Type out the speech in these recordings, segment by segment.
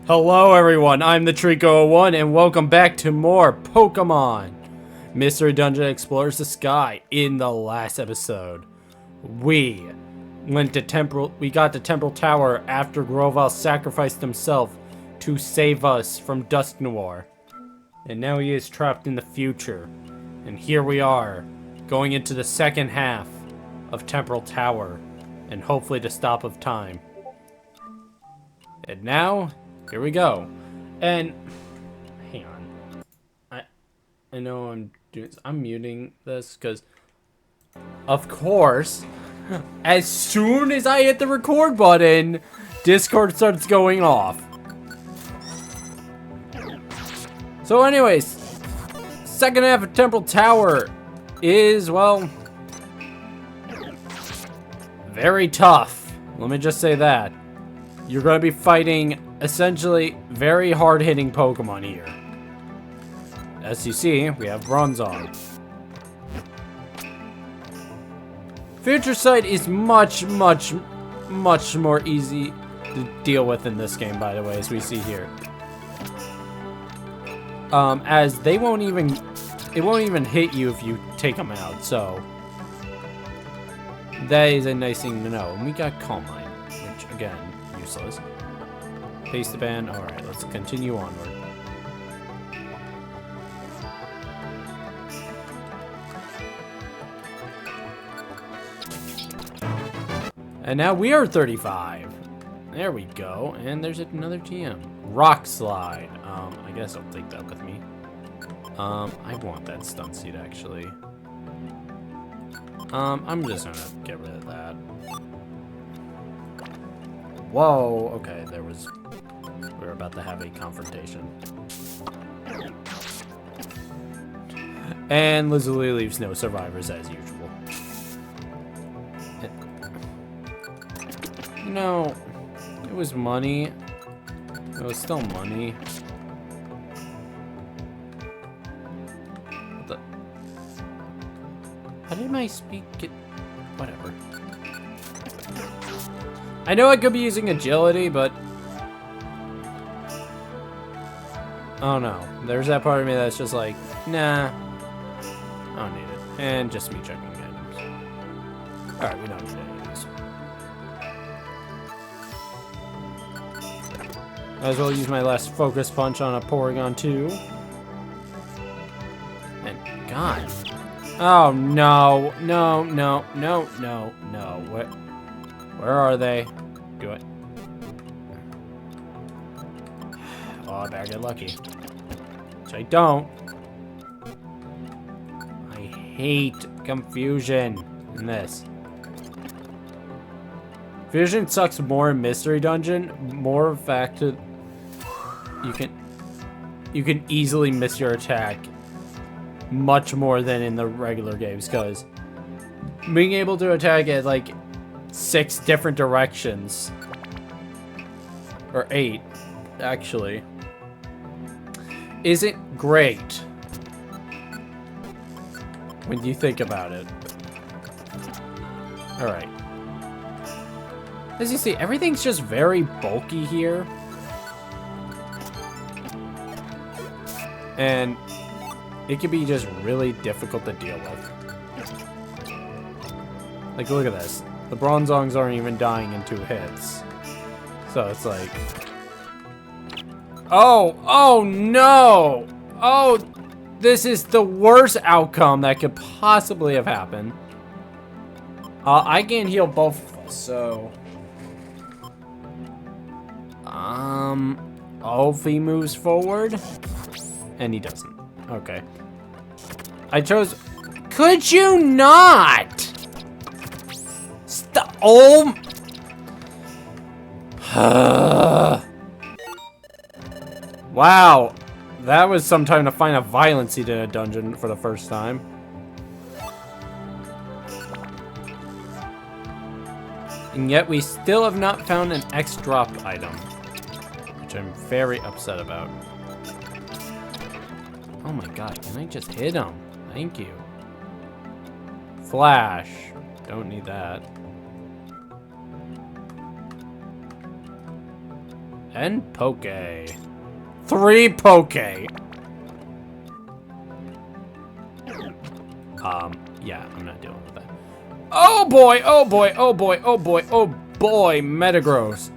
Hello everyone, I'm the Trico01 and welcome back to more Pokemon Mystery Dungeon Explores the Sky. In the last episode, we got to Temporal Tower after Grovyle sacrificed himself to save us from Dusknoir. And now he is trapped in the future. And here we are, going into the second half of Temporal Tower and hopefully the stop of time. And now, here we go. And hang on. I know I'm muting this because of course, as soon as I hit the record button, Discord starts going off. So anyways, second half of Temporal Tower is, well, very tough. Let me just say that. You're going to be fighting essentially very hard-hitting Pokemon here. As you see, we have Bronzong. Future Sight is much more easy to deal with in this game, by the way, as we see here. As it won't even hit you if you take them out, so that is a nice thing to know. And we got Calm Mind, which again, useless. Paste the ban. Alright, let's continue onward. And now we are 35. There we go. And there's another TM. Rock Slide. I guess I'll take that with me. I want that Stun Seed actually. I'm just gonna get rid of that. Whoa, okay, we're about to have a confrontation. And Lizzie leaves no survivors as usual. You know, it was money. It was still money. How did my speak get... Whatever. I know I could be using agility, but... Oh no. There's that part of me that's just like, nah. I don't need it. And just me checking items. Alright, we don't need any of these. Might as well use my last Focus Punch on a Porygon 2. And God. Oh no. No. Where are they? Do it. Oh, I better get lucky. Which I don't. I hate confusion in this. Fusion sucks more in Mystery Dungeon. More of fact that you can easily miss your attack much more than in the regular games, because being able to attack at like 6 different directions, or 8 actually, isn't great when you think about it. Alright. As you see, everything's just very bulky here. And it can be just really difficult to deal with. Like, look at this. The Bronzongs aren't even dying in 2 hits. So it's like... Oh no! Oh, this is the worst outcome that could possibly have happened. I can't heal both of us, so... Alfie moves forward. And he doesn't. Okay. I chose... Could you not? Stop. Oh. Wow. That was some time to find a violent seed in a dungeon for the first time. And yet we still have not found an X-drop item, which I'm very upset about. Oh my god, can I just hit him? Thank you. Flash. Don't need that. And Poke. 3 Poke. Yeah, I'm not dealing with that. Oh boy, oh boy, oh boy, oh boy, oh boy, Metagross.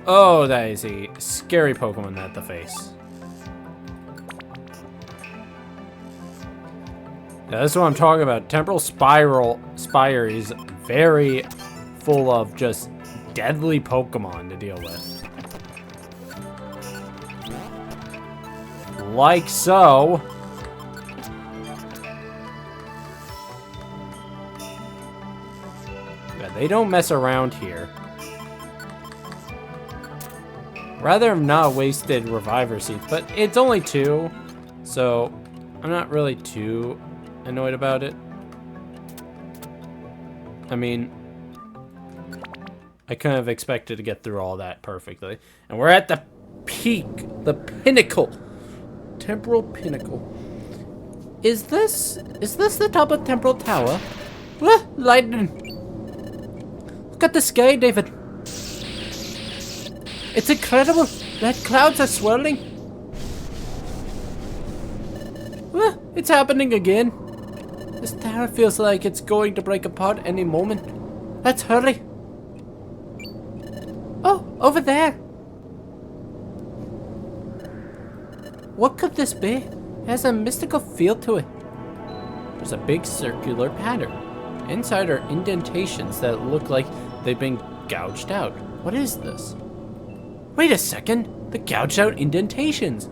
Oh, that is a scary Pokemon at the face. Yeah, that's what I'm talking about. Temporal Spire is very full of just deadly Pokemon to deal with. Like so. Yeah, they don't mess around here. Rather have not wasted Reviver Seeds, but it's only 2, so I'm not really too annoyed about it. I mean, I couldn't have expected to get through all that perfectly. And we're at the peak, the pinnacle. Temporal Pinnacle. Is this the top of Temporal Tower? Ah, lightning. Look at the sky, David. It's incredible. Red clouds are swirling. Ah, it's happening again. This tower feels like it's going to break apart any moment. Let's hurry. Oh, over there. What could this be? It has a mystical feel to it. There's a big circular pattern. Inside are indentations that look like they've been gouged out. What is this? Wait a second. The gouged out indentations.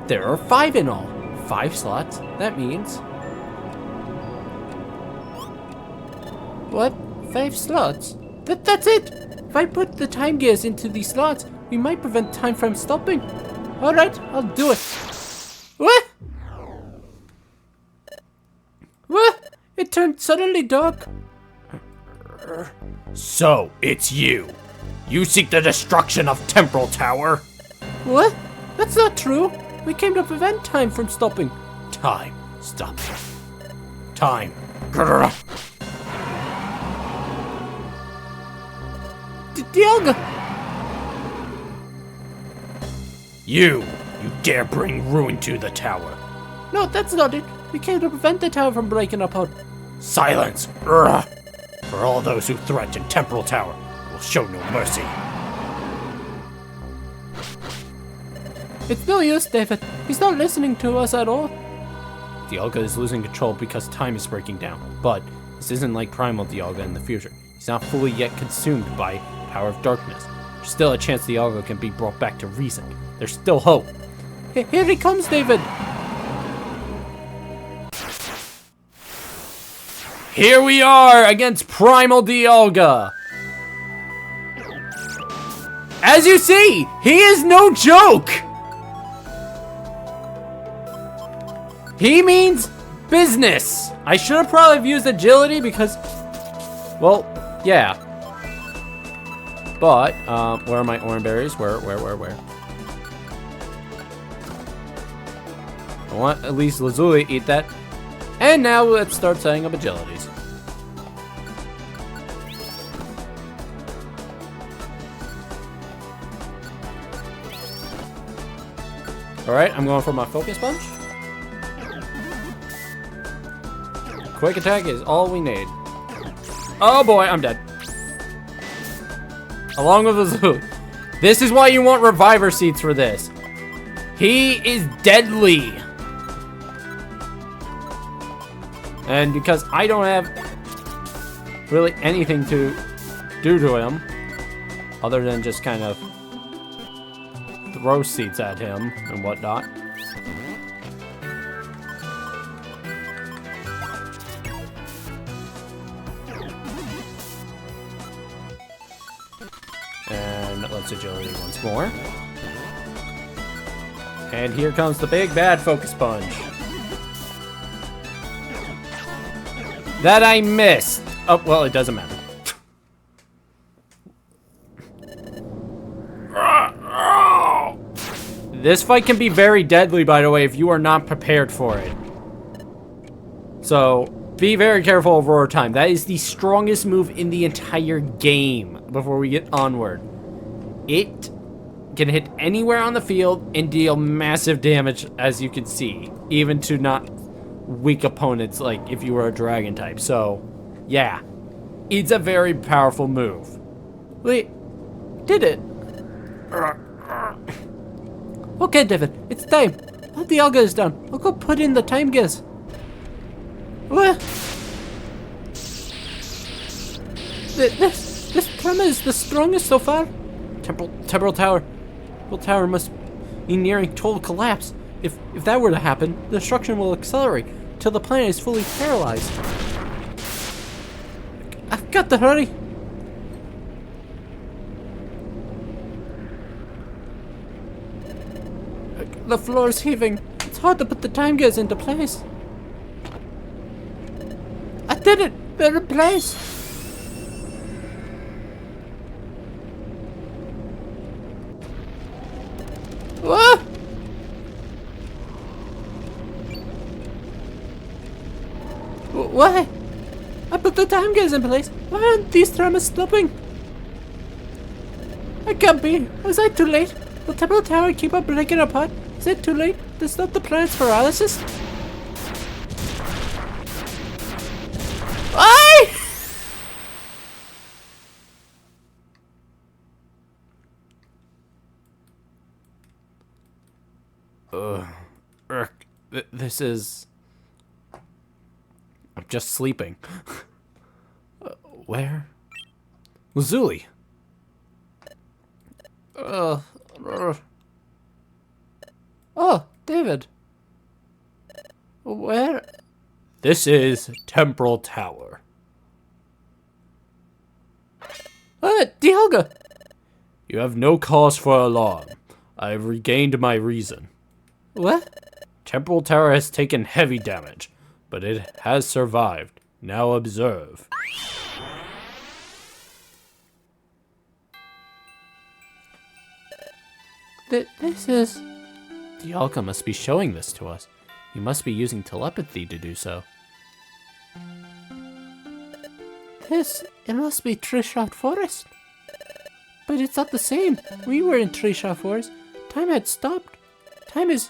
There are 5 in all. 5 slots. That means... What? 5 slots? That's it! If I put the time gears into these slots, we might prevent time from stopping. Alright, I'll do it. What? What? It turned suddenly dark. So, it's you. You seek the destruction of Temporal Tower? What? That's not true. We came to prevent time from stopping. Time. Stop. Time. Dialga! You dare bring ruin to the tower. No, that's not it. We came to prevent the tower from breaking apart. Silence! Urgh. For all those who threaten Temporal Tower, will show no mercy. It's no use, David. He's not listening to us at all. Dialga is losing control because time is breaking down. But this isn't like Primal Dialga in the future. He's not fully yet consumed by Power of Darkness. There's still a chance Dialga can be brought back to reason. There's still hope. Here he comes, David! Here we are against Primal Dialga! As you see, he is no joke! He means business! I should have probably used agility because, well, yeah. But, where are my orange berries? Where? I want at least Lazuli eat that. And now let's start setting up agilities. Alright, I'm going for my Focus Punch. Quick attack is all we need. Oh boy, I'm dead. Along with Lazuli. This is why you want Reviver Seeds for this. He is deadly. And because I don't have really anything to do to him, other than just kind of throw seeds at him and whatnot. And let's agility once more. And here comes the big bad Focus Punch. That I missed. Oh, well, it doesn't matter. This fight can be very deadly, by the way, if you are not prepared for it. So, be very careful of Roar Time. That is the strongest move in the entire game before we get onward. It can hit anywhere on the field and deal massive damage, as you can see, even to not weak opponents like if you were a dragon type. So, yeah, it's a very powerful move. Wait, did it? Okay, David, it's time. All the Dialga is done. I'll go put in the time gears. What? This tremor is the strongest so far. Temporal Tower. Temporal Tower must be nearing total collapse. If that were to happen, the destruction will accelerate till the planet is fully paralyzed. I've got to hurry. The floor is heaving. It's hard to put the time gears into place. I did it! They're in place! Whoa! Why? I put the time gears in place. Why aren't these tremors stopping? I can't be. Was I too late? Will Temporal Tower keep on breaking apart? Is it too late to stop the planet's paralysis? Why? This is... I'm just sleeping. Where? Lazuli. Oh, David. Where? This is Temporal Tower. Dialga! You have no cause for alarm. I have regained my reason. What? Temporal Tower has taken heavy damage, but it has survived. Now observe. This is... Dialga must be showing this to us. He must be using telepathy to do so. It must be Treeshot Forest. But it's not the same. We were in Treeshot Forest. Time had stopped. Time is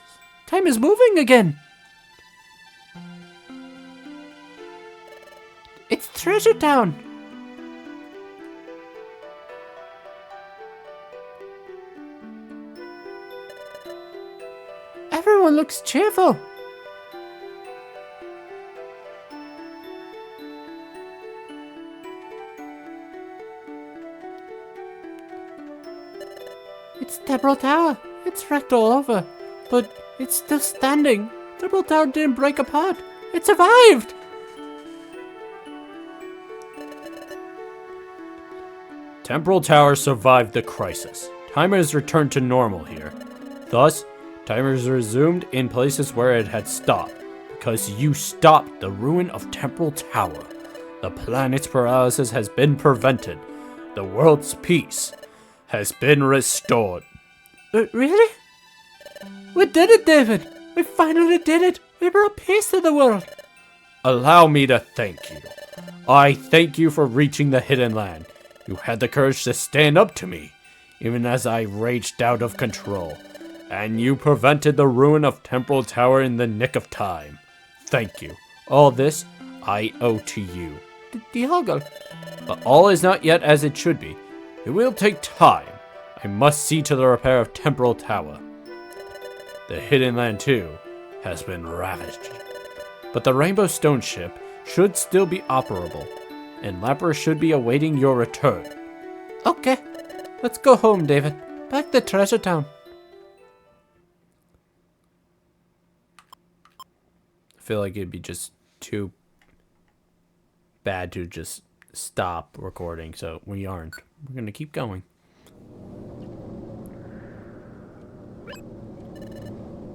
moving again. It's Treasure Town. Everyone looks cheerful. It's Temporal Tower. It's wrecked all over, but it's still standing. Temporal Tower didn't break apart. It survived. Temporal Tower survived the crisis. Timer has returned to normal here. Thus, timer is resumed in places where it had stopped, because you stopped the ruin of Temporal Tower. The planet's paralysis has been prevented. The world's peace has been restored. Really? We did it, David! We finally did it! We brought peace to the world! Allow me to thank you. I thank you for reaching the Hidden Land. You had the courage to stand up to me, even as I raged out of control. And you prevented the ruin of Temporal Tower in the nick of time. Thank you. All this, I owe to you. Dialga. But all is not yet as it should be. It will take time. I must see to the repair of Temporal Tower. The Hidden Land, too, has been ravaged. But the Rainbow Stone ship should still be operable, and Lapras should be awaiting your return. Okay. Let's go home, David. Back to Treasure Town. I feel like it'd be just too bad to just stop recording, so we aren't. We're gonna keep going.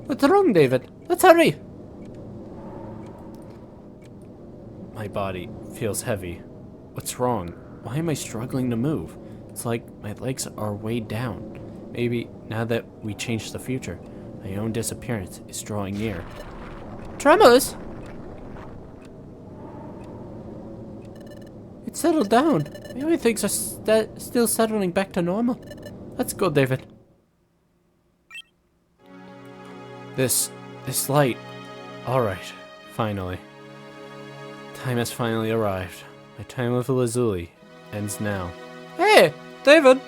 What's wrong, David? Let's hurry! My body feels heavy. What's wrong? Why am I struggling to move? It's like my legs are weighed down. Maybe now that we changed the future, my own disappearance is drawing near. Tremors? It settled down. Maybe things are still settling back to normal. Let's go, David. This light. Alright, finally. Time has finally arrived. My time with Lazuli ends now. Hey, David!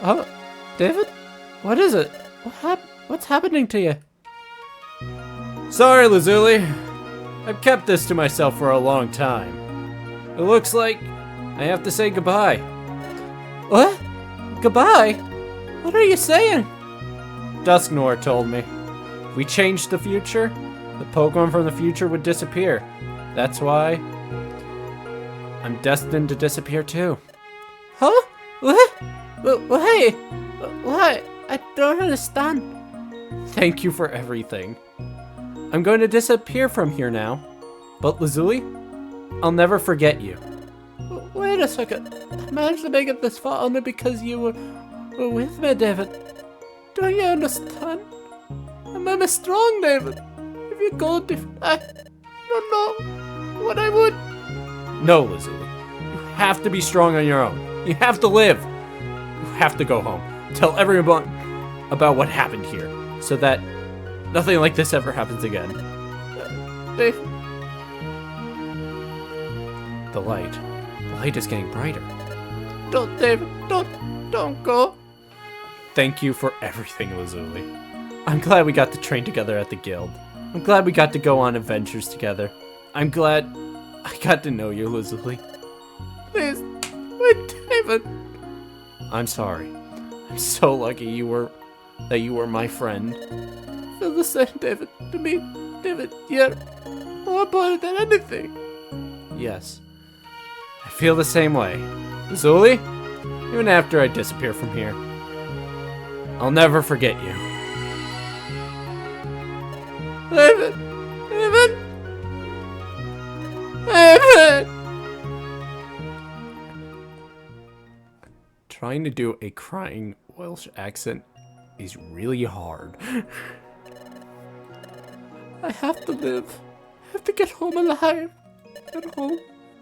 Oh, David? What is it? What's happening to you? Sorry, Lazuli. I've kept this to myself for a long time. It looks like I have to say goodbye. What? Goodbye? What are you saying? Dusknoir told me. If we changed the future, the Pokemon from the future would disappear. That's why I'm destined to disappear too. Huh? What? Hey! What? I don't understand. Thank you for everything. I'm going to disappear from here now. But Lazuli, I'll never forget you. Wait a second. I managed to make it this far only because you were with me, David. Don't you understand? I'm strong, David. If you go different, I don't know what I would. No, Lazuli. You have to be strong on your own. You have to live. You have to go home. Tell everyone about what happened here, so that nothing like this ever happens again. Dave. The light is getting brighter. Don't, David, don't go. Thank you for everything, Lazuli. I'm glad we got to train together at the guild. I'm glad we got to go on adventures together. I'm glad I got to know you, Lazuli. Please, wait, David. I'm sorry. I'm so lucky that you were my friend. I feel the same, David. To me, David, you're more important than anything. Yes. I feel the same way. Lazuli, even after I disappear from here, I'll never forget you. David! David! David! Trying to do a crying Welsh accent is really hard. I have to live. I have to get home alive. Get home.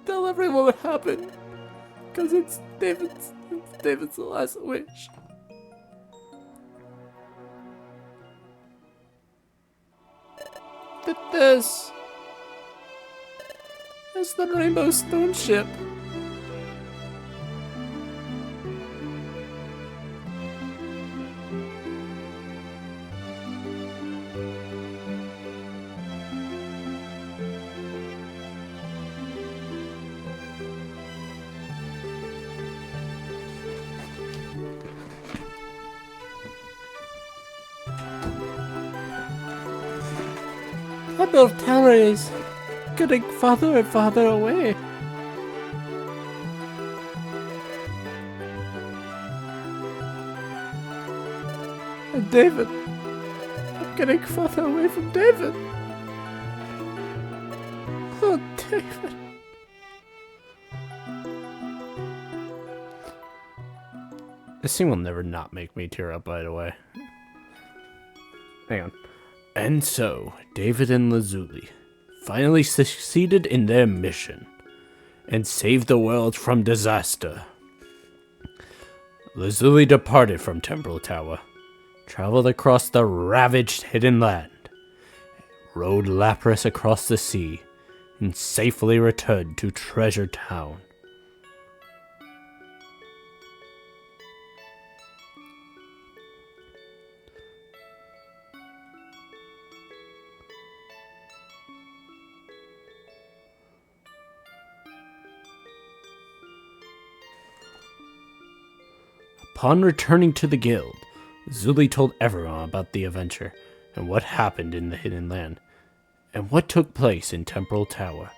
Tell everyone what happened. Because it's David's last wish. But there's the Rainbow Stone ship. That Beltana is getting farther and farther away. And David, I'm getting farther away from David. Oh, David. This scene will never not make me tear up, by the way. Hang on. And so, David and Lazuli finally succeeded in their mission and saved the world from disaster. Lazuli departed from Temporal Tower, traveled across the ravaged Hidden Land, rode Lapras across the sea, and safely returned to Treasure Town. Upon returning to the guild, Lazuli told everyone about the adventure and what happened in the Hidden Land, and what took place in Temporal Tower,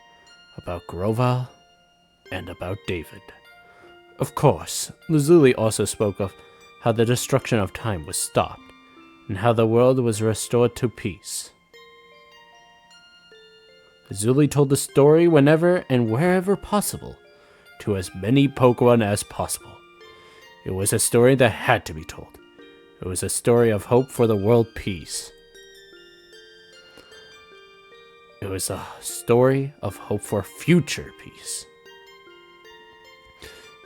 about Grovyle, and about David. Of course, Lazuli also spoke of how the destruction of time was stopped, and how the world was restored to peace. Lazuli told the story whenever and wherever possible, to as many Pokemon as possible. It was a story that had to be told. It was a story of hope for the world peace. It was a story of hope for future peace.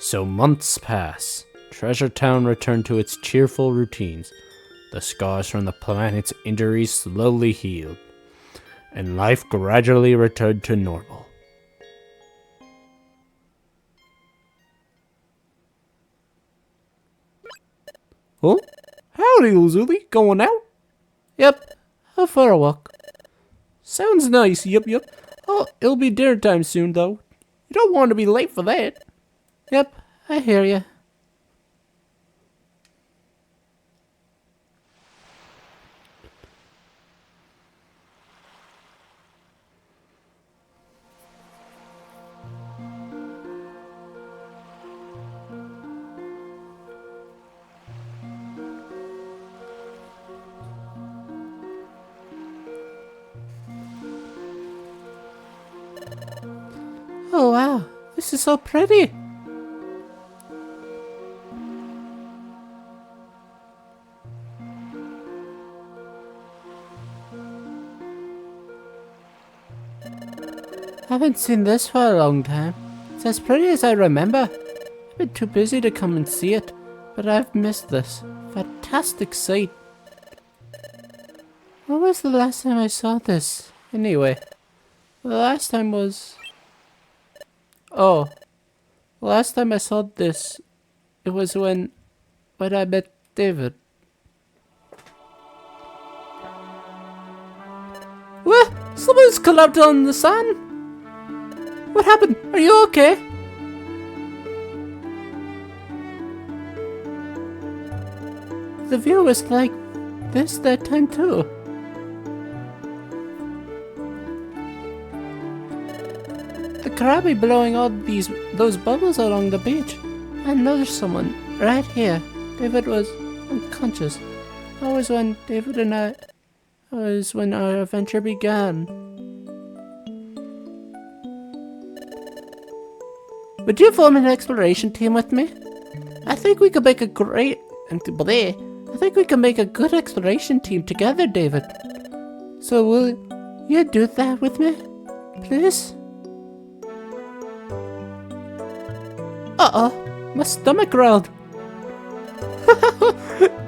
So months pass. Treasure Town returned to its cheerful routines. The scars from the planet's injuries slowly healed, and life gradually returned to normal. Oh, howdy, Lazuli. Going out? Yep, out for a walk. Sounds nice, yep. Oh, it'll be dinner time soon, though. You don't want to be late for that. Yep, I hear ya. Oh wow, this is so pretty. Haven't seen this for a long time. It's as pretty as I remember. I've been too busy to come and see it, but I've missed this fantastic sight. When was the last time I saw this? Anyway, the last time was... Oh, the last time I saw this, it was when I met David. What? Someone's collapsed on the sand? What happened? Are you okay? The view was like this that time too. The crabby blowing all those bubbles along the beach. I know there's someone right here. David was unconscious. That was when when our adventure began. Would you form an exploration team with me? I think we could make a good exploration team together, David. So will you do that with me? Please? Uh-oh, my stomach growled.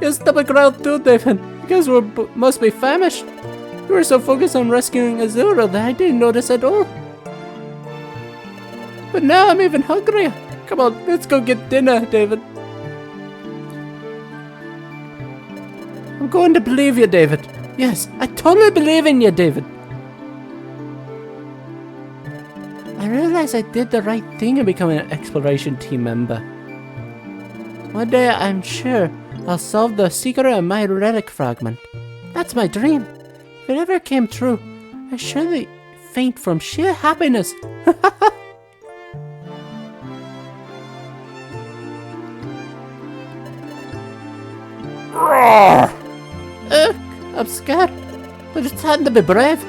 Your stomach growled too, David. You guys must be famished. You were so focused on rescuing Azura that I didn't notice at all. But now I'm even hungrier. Come on, let's go get dinner, David. I'm going to believe you, David. Yes, I totally believe in you, David. I realize I did the right thing in becoming an exploration team member. One day I'm sure I'll solve the secret of my relic fragment. That's my dream. If it ever came true, I surely faint from sheer happiness. I'm scared, but it's time to be brave.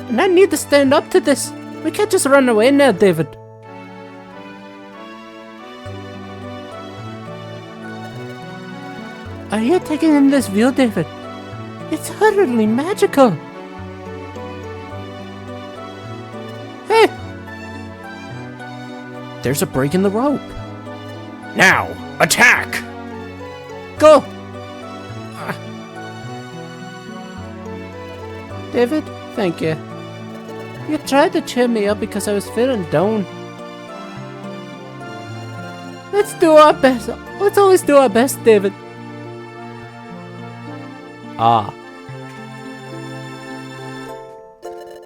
And I need to stand up to this. We can't just run away now, David. Are you taking in this view, David? It's utterly magical. Hey! There's a break in the rope. Now, attack! Go! David, thank you. You tried to cheer me up because I was feeling down. Let's do our best. Let's always do our best, David. Ah.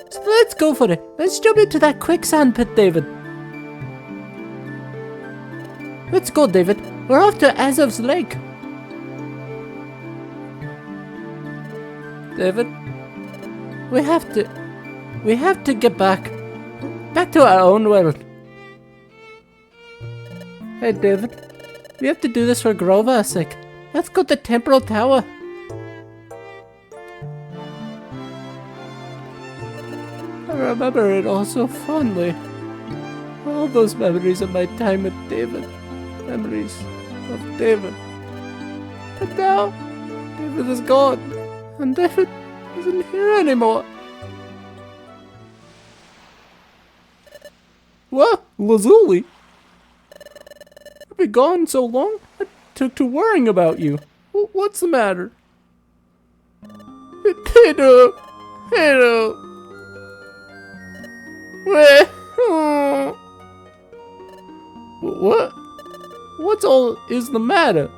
So let's go for it. Let's jump into that quicksand pit, David. Let's go, David. We're off to Azov's Lake. David, we have to get back to our own world. Hey, David, we have to do this for Grover's sake. Let's go to Temporal Tower. I remember it all so fondly. All those memories of my time with David. Memories of David. But now, David is gone. And David isn't here anymore. What? Lazuli? been gone so long, I took to worrying about you. What's the matter? Hello. Hello. Where? Oh. What? What's all is the matter?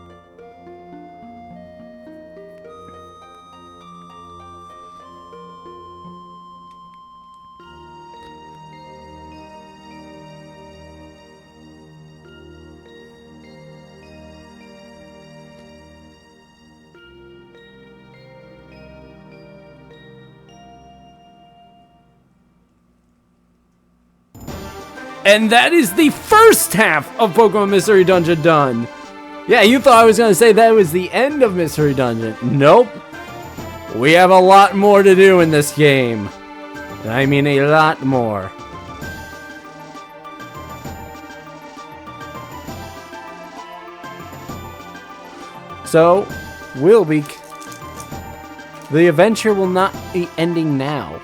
And that is the first half of Pokemon Mystery Dungeon done. Yeah, you thought I was going to say that was the end of Mystery Dungeon. Nope. We have a lot more to do in this game. I mean a lot more. So, the adventure will not be ending now.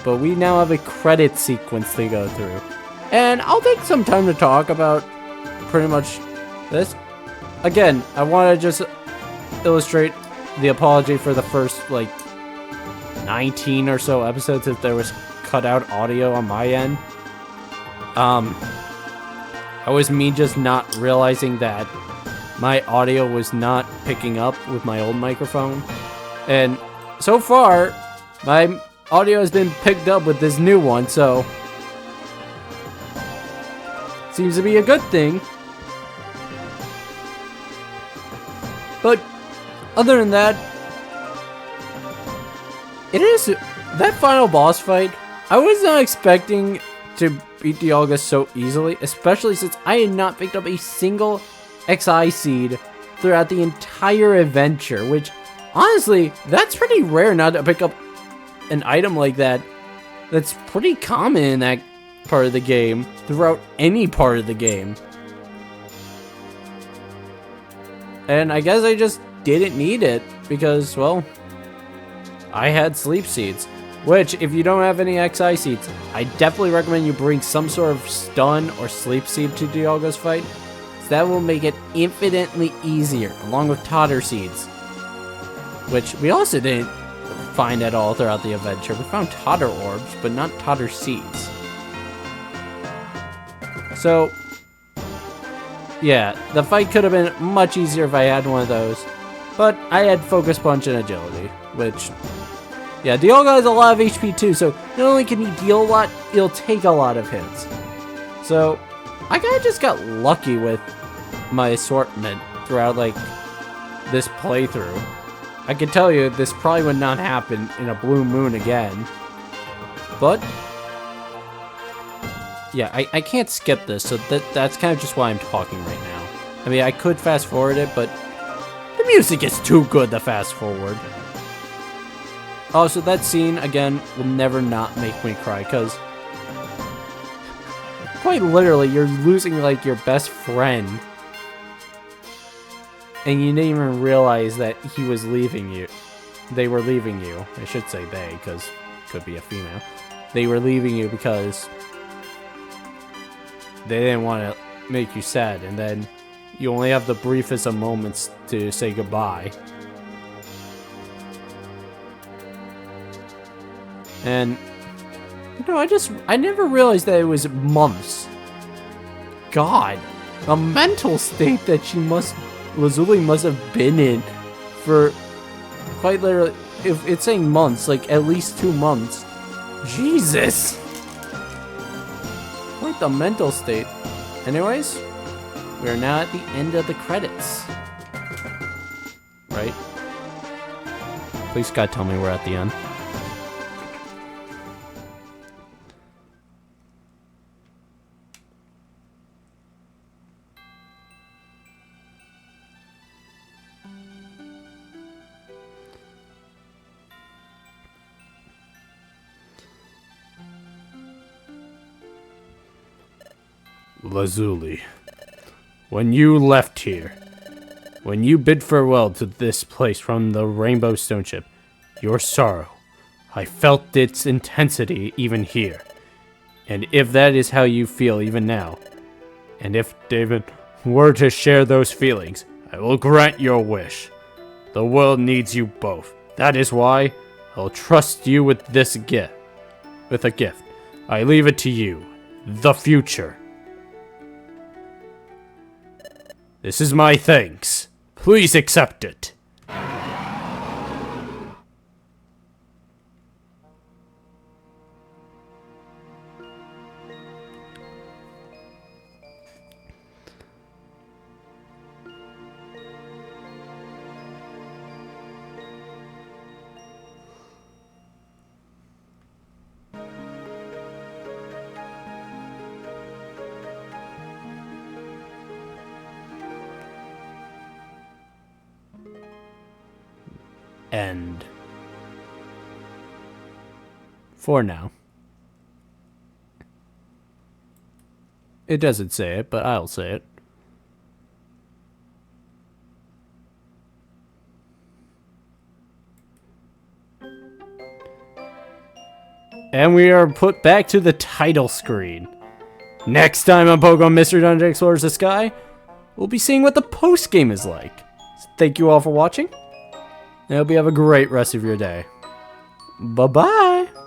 But we now have a credit sequence to go through. And I'll take some time to talk about pretty much this. Again, I want to just illustrate the apology for the first, like, 19 or so episodes if there was cut out audio on my end. It was me just not realizing that my audio was not picking up with my old microphone. And so far, my audio has been picked up with this new one, so seems to be a good thing. But other than that, it is that final boss fight. I was not expecting to beat Dialga so easily, especially since I had not picked up a single XI seed throughout the entire adventure, which honestly, that's pretty rare not to pick up an item like that. That's pretty common in that part of the game, throughout any part of the game. And I guess I just didn't need it because, well, I had sleep seeds. Which, if you don't have any XI seeds, I definitely recommend you bring some sort of stun or sleep seed to Dialga's fight. So that will make it infinitely easier, along with Totter seeds. Which we also didn't find at all throughout the adventure. We found Totter orbs, but not Totter seeds. So, yeah, the fight could have been much easier if I had one of those. But I had Focus Punch and Agility, which, yeah, Dialga has a lot of HP too, so not only can he deal a lot, he'll take a lot of hits. So, I kinda just got lucky with my assortment throughout, like, this playthrough. I can tell you, this probably would not happen in a Blue Moon again. But, yeah, I can't skip this, so that's kind of just why I'm talking right now. I mean, I could fast forward it, but the music is too good to fast forward. Also, that scene, again, will never not make me cry, because quite literally, you're losing, like, your best friend. And you didn't even realize that he was leaving you. They were leaving you. I should say they, because it could be a female. They were leaving you because they didn't want to make you sad. And then you only have the briefest of moments to say goodbye. And, you know, I never realized that it was months. God, a mental state that Lazuli must have been in for quite literally, if it's saying months, like at least 2 months. Jesus! Quite the mental state. Anyways, we're now at the end of the credits. Right? Please God tell me we're at the end. Lazuli, when you left here, when you bid farewell to this place from the Rainbow Stone Ship, your sorrow, I felt its intensity even here. And if that is how you feel even now, And if David were to share those feelings, I will grant your wish. The world needs you both. That is why I'll trust you with this gift. With a gift. I leave it to you. The future. This is my thanks. Please accept it. End. For now. It doesn't say it, but I'll say it. And we are put back to the title screen. Next time on Pokemon Mystery Dungeon Explores the Sky, we'll be seeing what the post-game is like. So thank you all for watching. I hope you have a great rest of your day. Bye-bye.